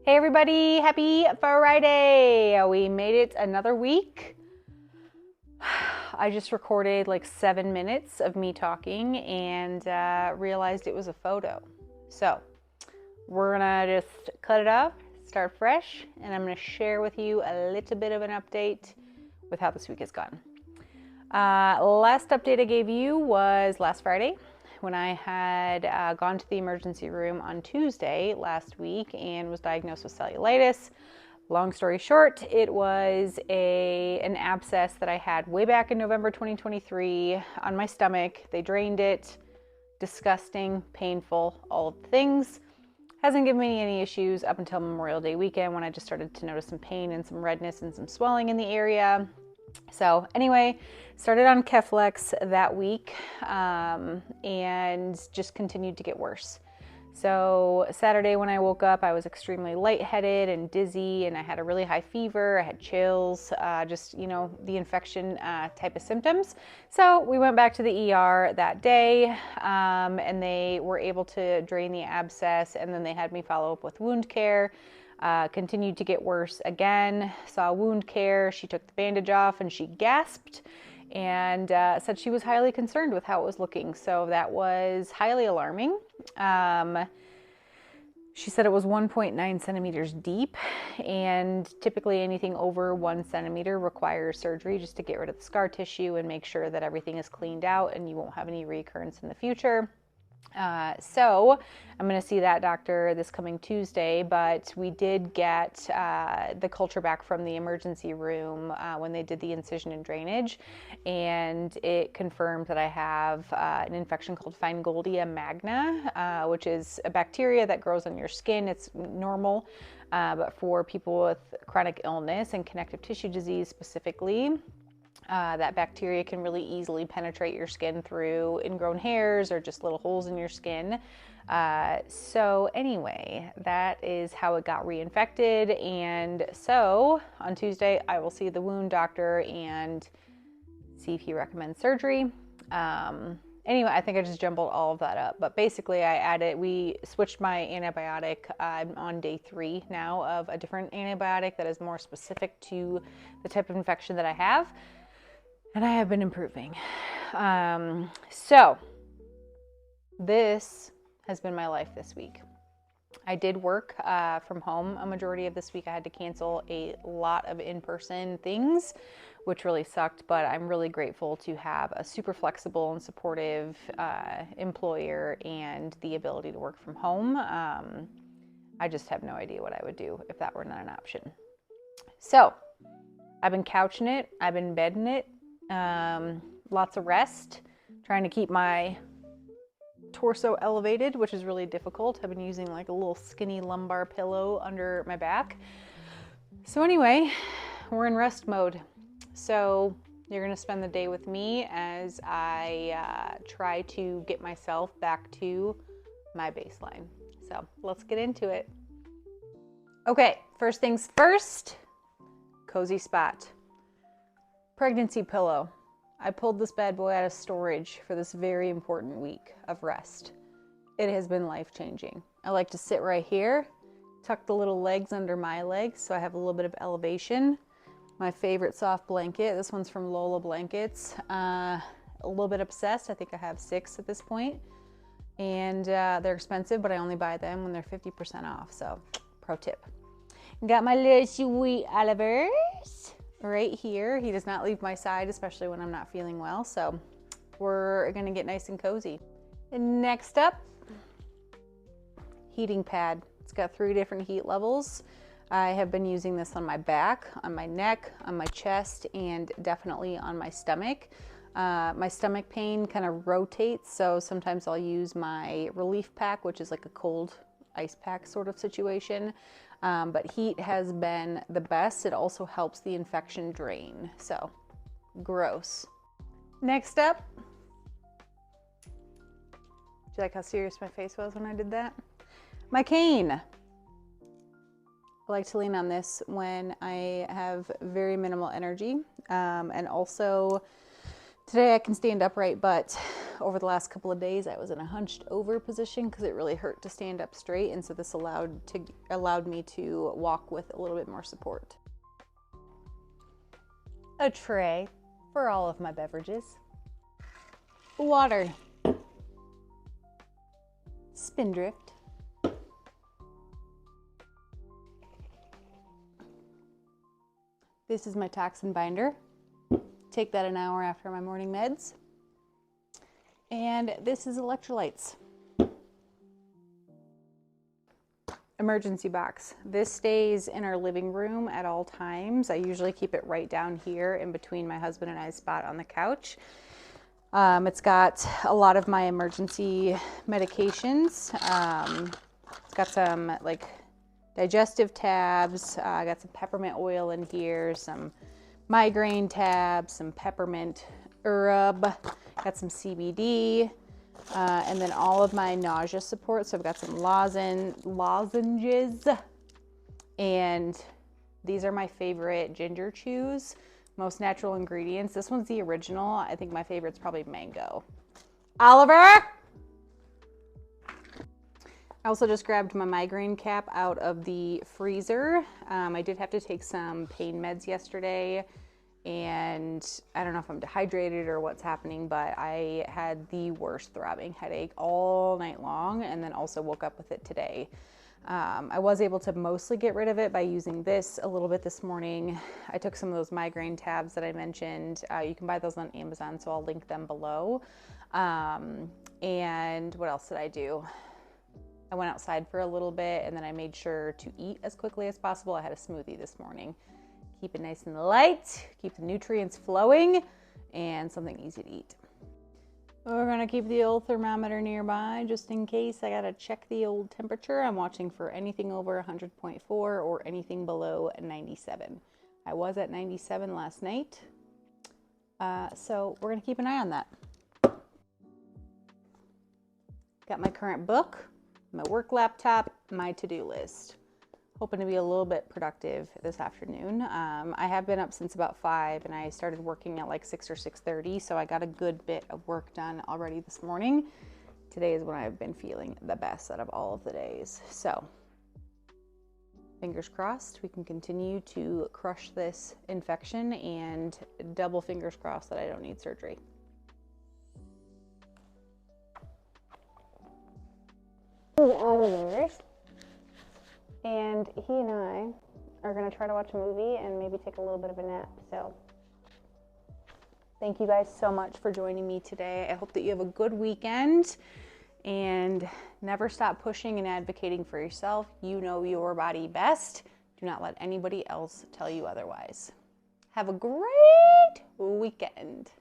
Hey everybody, happy Friday. We made it another week. I just recorded like 7 minutes of me talking and realized it was a photo. So we're gonna just cut it off, start fresh, and I'm gonna share with you a little bit of an update with how this week has gone. Last update I gave you was last Friday when I had gone to the emergency room on Tuesday last week and was diagnosed with cellulitis. Long story short, it was an abscess that I had way back in November 2023 on my stomach. They drained it. Disgusting, painful, all of the things. Hasn't given me any issues up until Memorial Day weekend when I just started to notice some pain and some redness and some swelling in the area. So anyway, started on Keflex that week and just continued to get worse. So Saturday when I woke up, I was extremely lightheaded and dizzy, and I had a really high fever. I had chills, just, the infection type of symptoms. So we went back to the ER that day, and they were able to drain the abscess, and then they had me follow up with wound care. Continued to get worse again, saw wound care. She took the bandage off and she gasped and said she was highly concerned with how it was looking. So that was highly alarming. She said it was 1.9 centimeters deep, and typically anything over 1 centimeter requires surgery just to get rid of the scar tissue and make sure that everything is cleaned out and you won't have any recurrence in the future. So I'm going to see that doctor this coming Tuesday, but we did get the culture back from the emergency room when they did the incision and drainage, and it confirmed that I have an infection called Feingoldea magna, which is a bacteria that grows on your skin. It's normal, but for people with chronic illness and connective tissue disease specifically, that bacteria can really easily penetrate your skin through ingrown hairs or just little holes in your skin. So anyway, that is how it got reinfected. And so on Tuesday, I will see the wound doctor and see if he recommends surgery. Anyway, I think I just jumbled all of that up, but basically we switched my antibiotic. I'm on day 3 now of a different antibiotic that is more specific to the type of infection that I have. And I have been improving. So this has been my life this week. I did work from home a majority of this week. I had to cancel a lot of in-person things, which really sucked, but I'm really grateful to have a super flexible and supportive employer and the ability to work from home. I just have no idea what I would do if that were not an option. So I've been couching it. I've been bedding it. Lots of rest, trying to keep my torso elevated, which is really difficult. I've been using like a little skinny lumbar pillow under my back. So anyway, we're in rest mode. So you're going to spend the day with me as I try to get myself back to my baseline. So let's get into it. Okay, first things first, cozy spot. Pregnancy pillow. I pulled this bad boy out of storage for this very important week of rest. It has been life-changing. I like to sit right here, tuck the little legs under my legs so I have a little bit of elevation. My favorite soft blanket, this one's from Lola Blankets. A little bit obsessed. I think I have 6 at this point. And they're expensive, but I only buy them when they're 50% off. So, pro tip. Got my little sweet Olivers right here. He does not leave my side, especially when I'm not feeling well. So we're gonna get nice and cozy. And next up, heating pad. It's got 3 different heat levels. I have been using this on my back, on my neck, on my chest, and definitely on my stomach. My stomach pain kind of rotates, so sometimes I'll use my relief pack, which is like a cold ice pack sort of situation. But heat has been the best. It also helps the infection drain. So, gross. Next up, do you like how serious my face was when I did that? My cane. I like to lean on this when I have very minimal energy, and also Today I can stand upright, but over the last couple of days I was in a hunched over position because it really hurt to stand up straight, and so this allowed me to walk with a little bit more support. A tray for all of my beverages. Water. Spindrift. This is my toxin binder. Take that an hour after my morning meds. And this is electrolytes. Emergency box. This stays in our living room at all times. I usually keep it right down here in between my husband and I's spot on the couch. It's got a lot of my emergency medications. It's got some like digestive tabs. I got some peppermint oil in here, some migraine tabs, some peppermint herb, got some CBD, and then all of my nausea support. So I've got some lozenges, and these are my favorite ginger chews. Most natural ingredients. This one's the original. I think my favorite's probably mango. Oliver! I also just grabbed my migraine cap out of the freezer. I did have to take some pain meds yesterday, and I don't know if I'm dehydrated or what's happening, but I had the worst throbbing headache all night long, and then also woke up with it today. I was able to mostly get rid of it by using this a little bit this morning. I took some of those migraine tabs that I mentioned. You can buy those on Amazon, so I'll link them below. And what else did I do? I went outside for a little bit, and then I made sure to eat as quickly as possible. I had a smoothie this morning. Keep it nice and light, keep the nutrients flowing, and something easy to eat. We're gonna keep the old thermometer nearby just in case I gotta check the old temperature. I'm watching for anything over 100.4 or anything below 97. I was at 97 last night, so we're gonna keep an eye on that. Got my current book, my work laptop, my to-do list. Hoping to be a little bit productive this afternoon. I have been up since about 5, and I started working at like 6 or 6:30, so I got a good bit of work done already this morning. Today is when I've been feeling the best out of all of the days. So fingers crossed we can continue to crush this infection, and double fingers crossed that I don't need surgery. And he and I are going to try to watch a movie and maybe take a little bit of a nap. So thank you guys so much for joining me today. I hope that you have a good weekend, and never stop pushing and advocating for yourself. You know your body best. Do not let anybody else tell you otherwise. Have a great weekend.